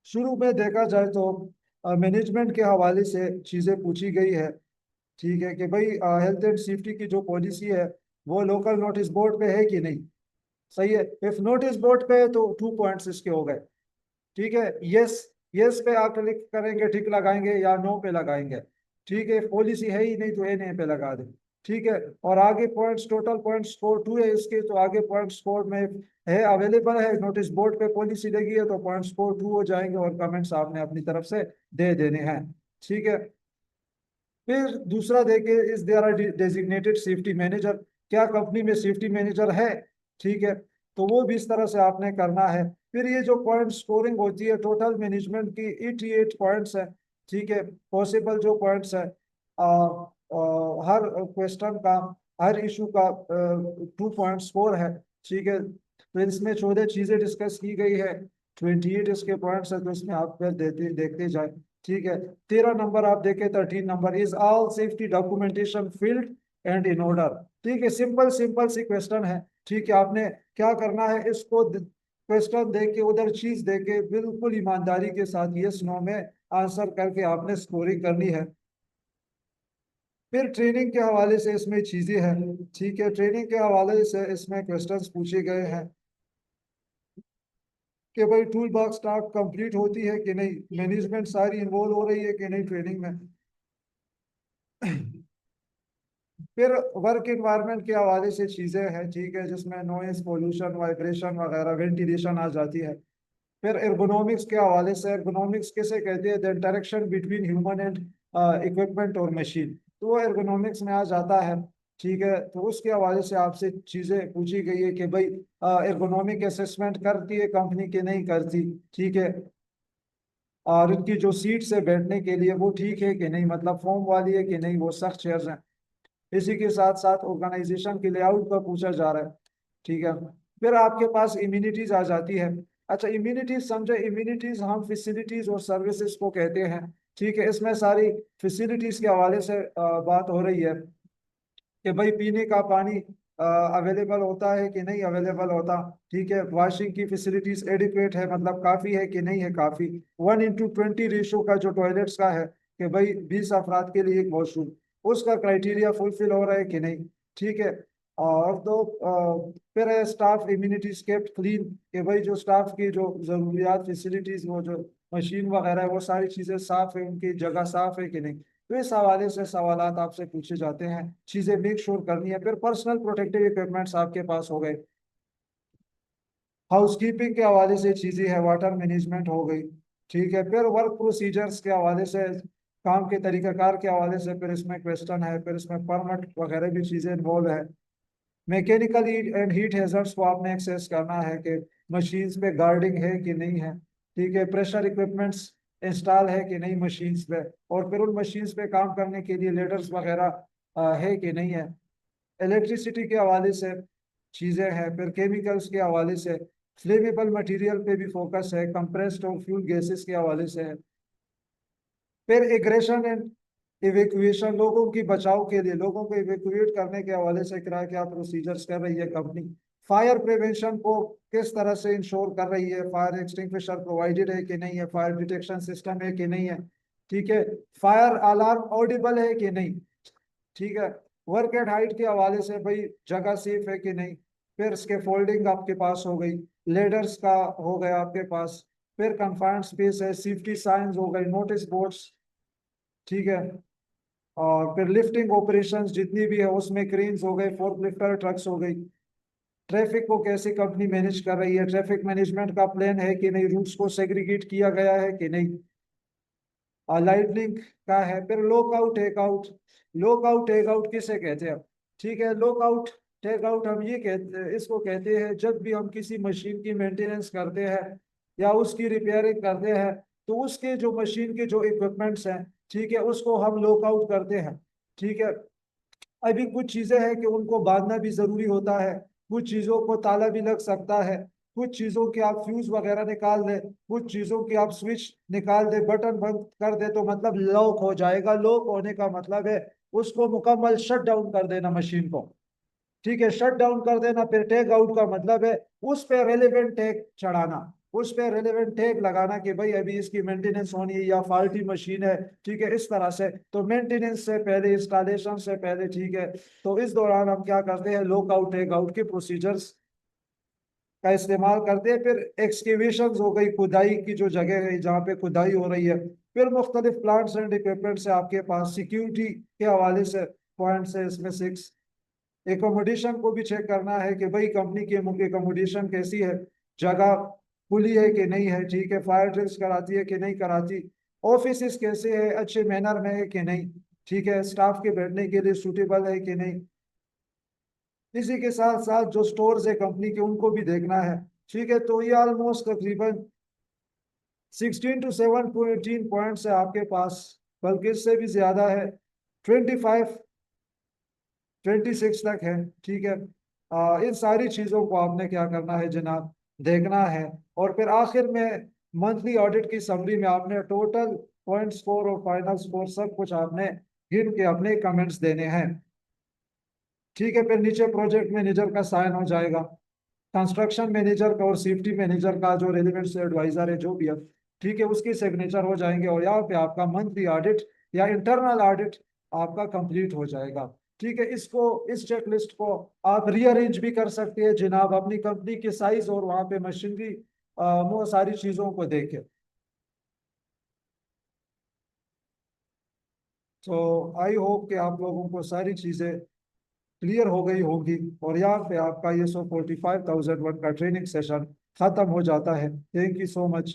शुरू में देखा जाए तो मैनेजमेंट के हवाले से चीज़ें पूछी गई है। ठीक है कि भाई हेल्थ एंड सेफ्टी की जो पॉलिसी है वो लोकल नोटिस बोर्ड पे है कि नहीं। सही है। इफ नोटिस बोर्ड पे है तो 2 पॉइंट्स इसके हो गए। ठीक है। यस, यस पे आप क्लिक करेंगे, टिक लगाएंगे, या नो पे लगाएंगे। ठीक है। पॉलिसी है ही नहीं तो ए नहीं पे लगा दें। ठीक है। और आगे पॉइंट्स, टोटल पॉइंट स्कोर 2 है इसके, तो आगे पॉइंट स्कोर में है, अवेलेबल है, नोटिस बोर्ड पे पॉलिसी लगी है तो पॉइंट स्कोर 2 हो जाएंगे और कमेंट्स आपने अपनी तरफ से दे देने हैं। ठीक है। फिर दूसरा देखिए, इस there are designated safety manager, क्या कंपनी में सेफ्टी मैनेजर है। ठीक है। तो वो भी इस तरह से आपने करना है। फिर ये जो पॉइंट स्कोरिंग होती है, टोटल मैनेजमेंट की 88 पॉइंट्स है। ठीक है। पॉसिबल जो पॉइंट्स है, हर क्वेश्चन का, हर इशू का 2 पॉइंट स्कोर है। ठीक है। तो इसमें 14 चीजें डिस्कस की गई है, 28 इसके पॉइंट्स है, तो इसमें आप फिर देखते जाए। ठीक है। 13 नंबर आप देखें, 13 number, is all safety documentation field and in order. ठीक है। सिंपल सिंपल सी क्वेश्चन है। ठीक है। आपने क्या करना है, इसको क्वेश्चन दे के, उधर चीज दे के, बिल्कुल ईमानदारी के साथ यस नो में आंसर करके आपने स्कोरिंग करनी है। फिर ट्रेनिंग के हवाले से इसमें चीजें हैं। ठीक है। ट्रेनिंग के हवाले से इसमें क्वेश्चंस पूछे गए हैं कि भाई टूल बॉक्स टास्क कंप्लीट होती है कि नहीं, मैनेजमेंट सारी इन्वॉल्व हो रही है कि नहीं ट्रेनिंग में। फिर वर्क एनवायरनमेंट के हवाले से चीजें हैं। ठीक है। जिसमें नॉइस पोल्यूशन, वाइब्रेशन वगैरह, वेंटिलेशन आ जाती है। फिर एर्गोनॉमिक्स के हवाले से, एर्गोनॉमिक्स किसे कहते हैं, the interaction between human and equipment और मशीन, तो वो एर्गोनॉमिक्स में आ जाता है। ठीक है। तो उसके हवाले से आपसे चीजें पूछी गई है कि भाई एर्गोनॉमिक असेसमेंट करती है कंपनी के नहीं करती। ठीक है। और इनकी जो सीट्स है बैठने के लिए वो ठीक है कि नहीं, मतलब फोम वाली है कि नहीं, वो सख्त चेयर्स हैं। इसी के साथ साथ ऑर्गेनाइजेशन के लेआउट पर पूछा जा रहा है। ठीक है। फिर आपके पास इम्यूनिटीज आ जाती है। अच्छा, इम्यूनिटीज समझे, इम्यूनिटीज हम फैसिलिटीज और सर्विसेज को कहते हैं। ठीक है। इसमें सारी फैसिलिटीज के हवाले से बात हो रही है कि भाई पीने का पानी अवेलेबल होता है कि नहीं अवेलेबल होता। ठीक है। वॉशिंग की फैसिलिटीज एडिक्वेट है, मतलब काफी है कि नहीं है काफी। 1:20 रेशो का जो टॉयलेट्स का है कि भाई 20 अफराद के लिए एक वॉशरूम, उसका क्राइटेरिया फुलफिल हो रहा है कि नहीं। ठीक है। और तो फिर है स्टाफ इम्यूनिटीज केप्ट क्लीन, कि भाई जो स्टाफ की जो जरूरियात, फैसिलिटीज, वो जो मशीन वगैरह है वो सारी चीजें साफ है, उनकी जगह साफ है कि नहीं। तो इस हवाले से सवालात आपसे पूछे जाते हैं, चीजें मेक श्योर करनी है। फिर पर्सनल प्रोटेक्टिव इक्विपमेंट्स आपके पास हो गए। हाउसकीपिंग के हवाले से चीजें है, वाटर मैनेजमेंट हो गई। ठीक है। फिर वर्क प्रोसीजर्स के हवाले से, काम के तरीकाकार के हवाले से फिर इसमें क्वेश्चन है। फिर इसमें परमिट वगैरह भी चीजें इन्वॉल्व है। मैकेनिकल एंड हीट हैजर्ड्स को आपने एक्सेस करना है कि मशीन्स पे गार्डिंग है कि नहीं है। ठीक है। प्रेशर इक्विपमेंट्स इंस्टॉल है कि नहीं मशीन्स पे, और फिर उन मशीन्स पे काम करने के लिए लेडर्स वगैरह है कि नहीं है। इलेक्ट्रिसिटी के हवाले से चीज़ें हैं। फिर केमिकल्स के हवाले से, फ्लेमेबल मटेरियल पे भी फोकस है, कंप्रेस्ड और फ्यूल गैसेस के हवाले से है। फिर एग्रेशन एंड इवेक्यूएशन, लोगों की बचाव के लिए, लोगों को इवेक्यूएट करने के हवाले से क्या क्या प्रोसीजर्स कर रही है कंपनी। फायर प्रिवेंशन को किस तरह से इंश्योर कर रही है, फायर एक्सटिंग्विशर प्रोवाइडेड है कि नहीं है, फायर डिटेक्शन सिस्टम है कि नहीं है। ठीक है। फायर अलार्म ऑडिबल है कि नहीं। ठीक है। वर्क एट हाइट के हवाले से भाई जगह सेफ है कि नहीं। फिर इसके फोल्डिंग आपके पास हो गई, लेडर्स का हो गया आपके पास। फिर कन्फाइंड स्पेस है, सेफ्टी साइंस हो गई, नोटिस बोर्ड्स। ठीक है। और फिर लिफ्टिंग ऑपरेशंस जितनी भी है उसमें क्रेन्स हो गए, फोर्क लिफ्टर, ट्रक्स हो गई। ट्रैफिक को कैसे कंपनी मैनेज कर रही है, ट्रैफिक मैनेजमेंट का प्लान है कि नहीं, रूट्स को सेग्रीगेट किया गया है कि नहीं। लाइटनिंग का है। फिर lockout tag out, lockout tag out किसे कहते हैं। ठीक है। लॉकआउट टेक आउट हम ये कहते, इसको कहते हैं जब भी हम किसी मशीन की मेंटेनेंस करते हैं या उसकी रिपेयरिंग करते हैं, तो उसके जो मशीन के जो इक्विपमेंट्स हैं, ठीक है, उसको हम लॉकआउट करते हैं। ठीक है। अभी कुछ चीजें हैं कि उनको बांधना भी जरूरी होता है, कुछ चीजों को ताला भी लग सकता है, कुछ चीजों की आप फ्यूज वगैरह निकाल दे, कुछ चीजों की आप स्विच निकाल दे, बटन बंद कर दे तो मतलब लॉक हो जाएगा। लॉक होने का मतलब है उसको मुकम्मल शट डाउन कर देना मशीन को। ठीक है। शट डाउन कर देना। फिर टेक आउट का मतलब है उस पे रेलिवेंट टैग चढ़ाना। उस पे रेलेवेंट टैग लगाना कि भाई अभी इसकी मेंटेनेंस होनी है या फाल्टी मशीन है, ठीक है, इस तरह से। तो मेंटेनेंस से पहले, इंस्टॉलेशन से पहले, ठीक है, तो इस दौरान हम क्या करते हैं, लॉक आउट टैग आउट के प्रोसीजर्स का इस्तेमाल करते हैं। फिर एक्सकेवेशन हो गई, खुदाई की जो जगह है जहाँ पे खुदाई हो रही है। फिर मुख्तलिफ प्लांट्स एंड इक्विपमेंट्स है आपके पास, सिक्योरिटी के हवाले से पॉइंट्स है इसमें 6। एकोमोडेशन को भी चेक करना है कि भाई कंपनी की एकोमोडेशन कैसी है, जगह खुली है कि नहीं है, ठीक है, फायर ड्रिल्स कराती है कि नहीं कराती, ऑफिस कैसे है, अच्छे मैनर में है कि नहीं, ठीक है, स्टाफ के बैठने के लिए सूटेबल है कि नहीं। इसी के साथ साथ जो स्टोर्स है कंपनी के उनको भी देखना है, ठीक है। तो ये ऑलमोस्ट तकरीबन 16 to 17 पॉइंट्स है आपके पास, बल्कि इससे भी ज्यादा है, 25 26 तक है, ठीक है। इन सारी चीजों को आपने क्या करना है जनाब, देखना है। और फिर आखिर में मंथली ऑडिट की समरी में आपने टोटल पॉइंट स्कोर और फाइनल स्कोर सब कुछ आपने गिन के अपने कमेंट्स देने हैं, ठीक है। फिर नीचे प्रोजेक्ट मैनेजर का साइन हो जाएगा, कंस्ट्रक्शन मैनेजर का और सेफ्टी मैनेजर का जो रेलिवेंट एडवाइजर है जो भी है, ठीक है, उसकी सिग्नेचर हो जाएंगे। और यहाँ पे आपका मंथली ऑडिट या इंटरनल ऑडिट आपका कंप्लीट हो जाएगा, ठीक है। इसको, इस चेकलिस्ट को आप रीअरेंज भी कर सकते हैं जनाब, अपनी कंपनी के साइज और वहाँ पे मशीनरी, वो सारी चीज़ों को देखे। तो आई होप कि आप लोगों को सारी चीज़ें क्लियर हो गई होगी। और यहाँ पे आपका ये 45,001 का ट्रेनिंग सेशन खत्म हो जाता है। Thank you so much.